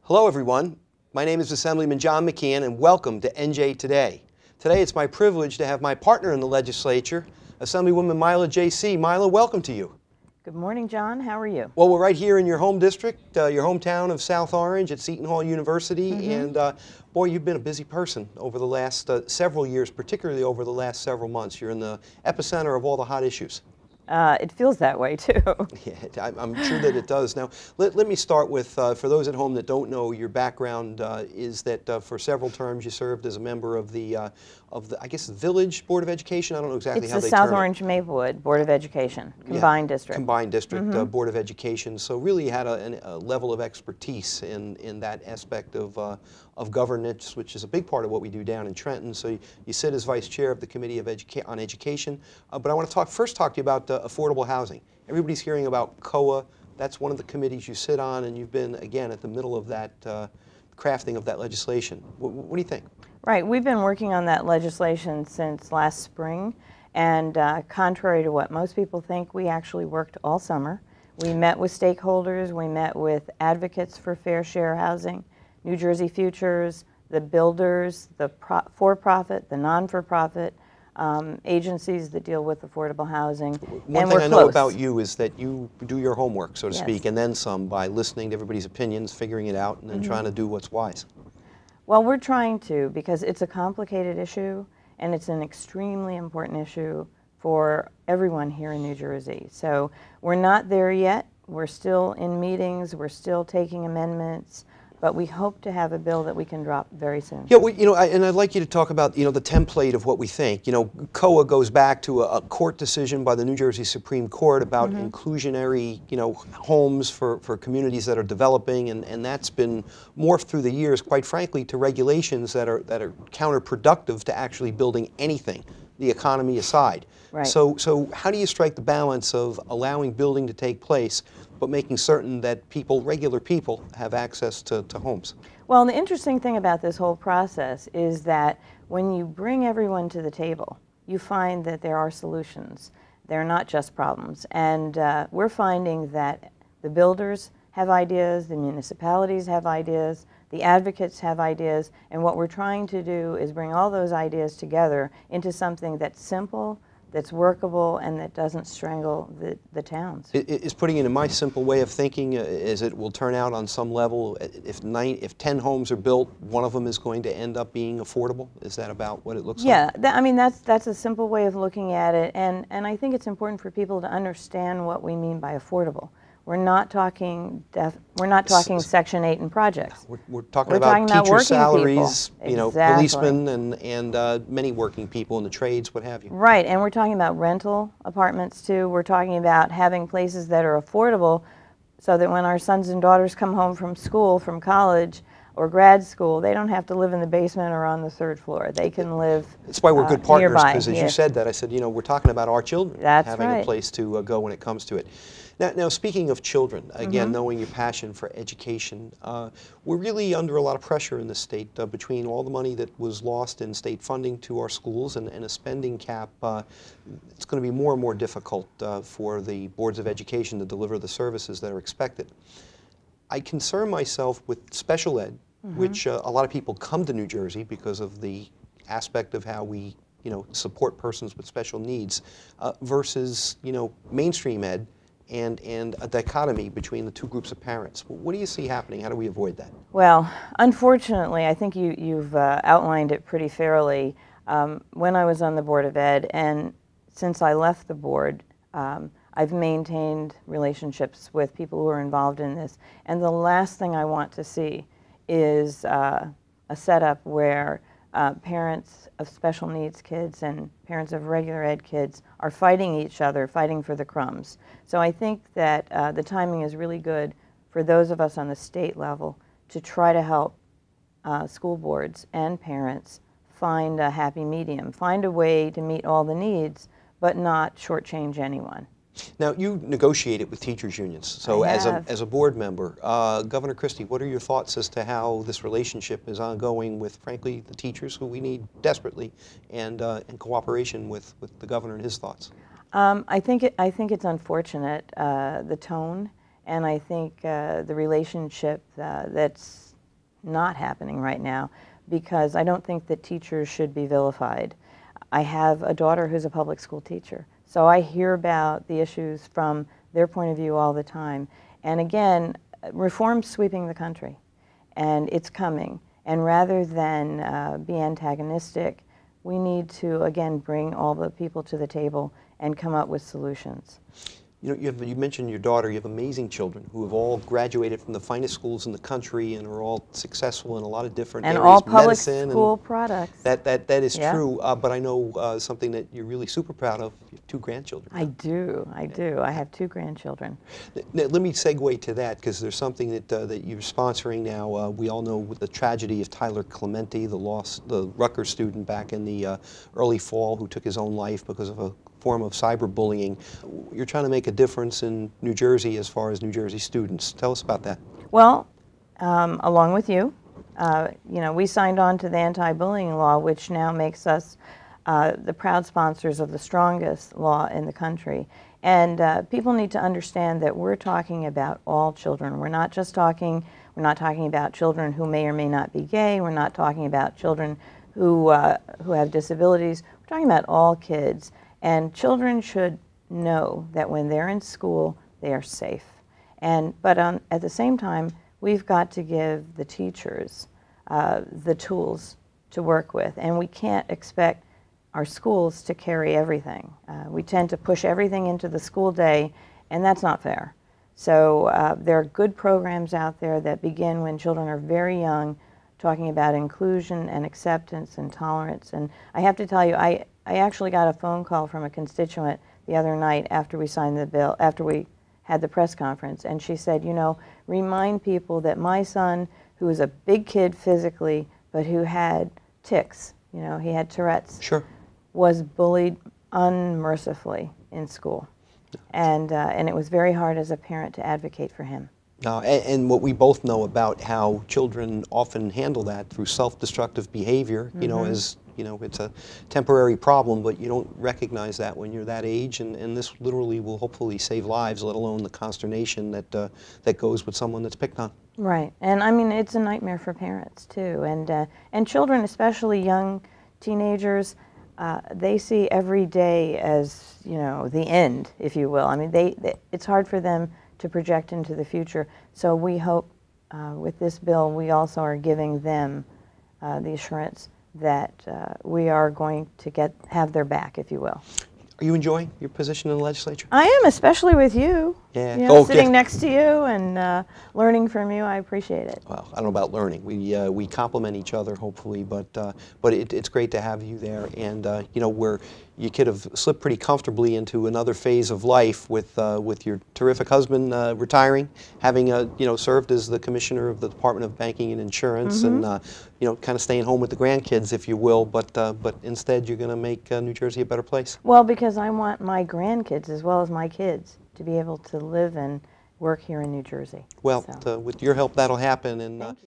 Hello everyone, my name is Assemblyman John McKeon and welcome to NJ Today. Today it's my privilege to have my partner in the legislature, Assemblywoman Mila Jasey. Mila, welcome to you. Good morning, John. How are you? Well, we're right here in your home district, your hometown of South Orange at Seton Hall University, and boy, you've been a busy person over the last several years, particularly over the last several months. You're in the epicenter of all the hot issues. It feels that way, too. Yeah, I'm sure that it does. Now, let me start with, for those at home that don't know, your background is that for several terms you served as a member of the I guess, the Village Board of Education. I don't know exactly how they term it. It's the South Orange Maplewood Board of Education, combined district. Combined district Board of Education. So really you had a level of expertise in that aspect of governance, which is a big part of what we do down in Trenton. So you sit as vice chair of the Committee on Education. But I want to first talk to you about affordable housing. Everybody's hearing about COA. That's one of the committees you sit on, and you've been, again, at the middle of that crafting of that legislation. What do you think? Right. We've been working on that legislation since last spring, and contrary to what most people think, we actually worked all summer. We met with stakeholders, we met with advocates for fair share housing, New Jersey Futures, the builders, the for-profit, the non-for-profit, agencies that deal with affordable housing. One thing I know about you is that you do your homework, so to speak, and then some by listening to everybody's opinions, figuring it out, and then trying to do what's wise. Well, we're trying to, because it's a complicated issue, and it's an extremely important issue for everyone here in New Jersey. So we're not there yet. We're still in meetings. We're still taking amendments. But we hope to have a bill that we can drop very soon. Yeah, well, and I'd like you to talk about, the template of what we think. COA goes back to a court decision by the New Jersey Supreme Court about inclusionary, homes for communities that are developing, and that's been morphed through the years, quite frankly, to regulations that are counterproductive to actually building anything, the economy aside. Right. So how do you strike the balance of allowing building to take place, but making certain that regular people, have access to homes? Well, the interesting thing about this whole process is that when you bring everyone to the table, you find that there are solutions. They're not just problems. And we're finding that the builders have ideas, the municipalities have ideas, the advocates have ideas, and what we're trying to do is bring all those ideas together into something that's simple, that's workable, and that doesn't strangle the towns. Is putting it in my simple way of thinking, is it will turn out on some level, if 10 homes are built, one of them is going to end up being affordable? Is that about what it looks like? Yeah, I mean, that's a simple way of looking at it, and I think it's important for people to understand what we mean by affordable. We're not talking Section 8 and projects. We're talking about teacher salaries, policemen, and many working people in the trades, what have you. Right, and we're talking about rental apartments too. We're talking about having places that are affordable so that when our sons and daughters come home from school, from college, or grad school, they don't have to live in the basement or on the third floor. They can live That's why we're good partners, because as yeah. you said that, I said, we're talking about our children having a place to go when it comes to it. Now, speaking of children, again, knowing your passion for education, we're really under a lot of pressure in the state between all the money that was lost in state funding to our schools and a spending cap. It's going to be more and more difficult for the boards of education to deliver the services that are expected. I concern myself with special ed, which a lot of people come to New Jersey because of the aspect of how we, support persons with special needs, versus, mainstream ed, and a dichotomy between the two groups of parents. What do you see happening? How do we avoid that? Well, unfortunately, I think you've outlined it pretty fairly. When I was on the Board of Ed, and since I left the board, I've maintained relationships with people who are involved in this, and the last thing I want to see is a setup where parents of special needs kids and parents of regular ed kids are fighting each other, fighting for the crumbs. So I think that the timing is really good for those of us on the state level to try to help school boards and parents find a happy medium, find a way to meet all the needs, but not shortchange anyone. Now, you negotiated with teachers' unions, so as a board member, Governor Christie, what are your thoughts as to how this relationship is ongoing with, frankly, the teachers who we need desperately, and in cooperation with the governor and his thoughts? I think it's unfortunate, the tone, and I think the relationship that's not happening right now, because I don't think that teachers should be vilified. I have a daughter who's a public school teacher, so I hear about the issues from their point of view all the time. And again, reform's sweeping the country, and it's coming. And rather than be antagonistic, we need to, again, bring all the people to the table and come up with solutions. You know, you mentioned your daughter. You have amazing children who have all graduated from the finest schools in the country and are all successful in a lot of different areas. And all public medicine school products. That is true, but I know something that you're really super proud of, you have 2 grandchildren. I do. I have 2 grandchildren. Now, let me segue to that, because there's something that you're sponsoring now. We all know with the tragedy of Tyler Clementi, the Rutgers student back in the early fall who took his own life because of a form of cyberbullying. You're trying to make a difference in New Jersey as far as New Jersey students. Tell us about that. Well, along with you, you know, we signed on to the anti-bullying law, which now makes us the proud sponsors of the strongest law in the country. And people need to understand that we're talking about all children. We're not talking about children who may or may not be gay. We're not talking about children who have disabilities. We're talking about all kids. And children should know that when they're in school, they are safe. But at the same time, we've got to give the teachers the tools to work with. And we can't expect our schools to carry everything. We tend to push everything into the school day, and that's not fair. So there are good programs out there that begin when children are very young, talking about inclusion and acceptance and tolerance. And I have to tell you, I actually got a phone call from a constituent the other night after we signed the bill, after we had the press conference, and she said, you know, remind people that my son, who was a big kid physically, but who had tics, you know, he had Tourette's, sure, was bullied unmercifully in school. And it was very hard as a parent to advocate for him. And what we both know about how children often handle that through self-destructive behavior, you know, as you know, it's a temporary problem, but you don't recognize that when you're that age, and this literally will hopefully save lives, let alone the consternation that goes with someone that's picked on. Right, and I mean, it's a nightmare for parents too, and children, especially young teenagers, they see every day as, you know, the end, if you will. I mean, it's hard for them to project into the future. So we hope with this bill, we also are giving them the assurance that we are going to have their back, if you will. Are you enjoying your position in the legislature? I am, especially with you. Yeah. You know, sitting next to you and learning from you. I appreciate it. Well, I don't know about learning. We complement each other, hopefully, but it's great to have you there. And you know, you could have slipped pretty comfortably into another phase of life with your terrific husband retiring, having you know, served as the commissioner of the Department of Banking and Insurance, and you know, kind of staying home with the grandkids, if you will. But instead, you're going to make New Jersey a better place. Well, because I want my grandkids as well as my kids to be able to live and work here in New Jersey. Well, with your help, that'll happen. And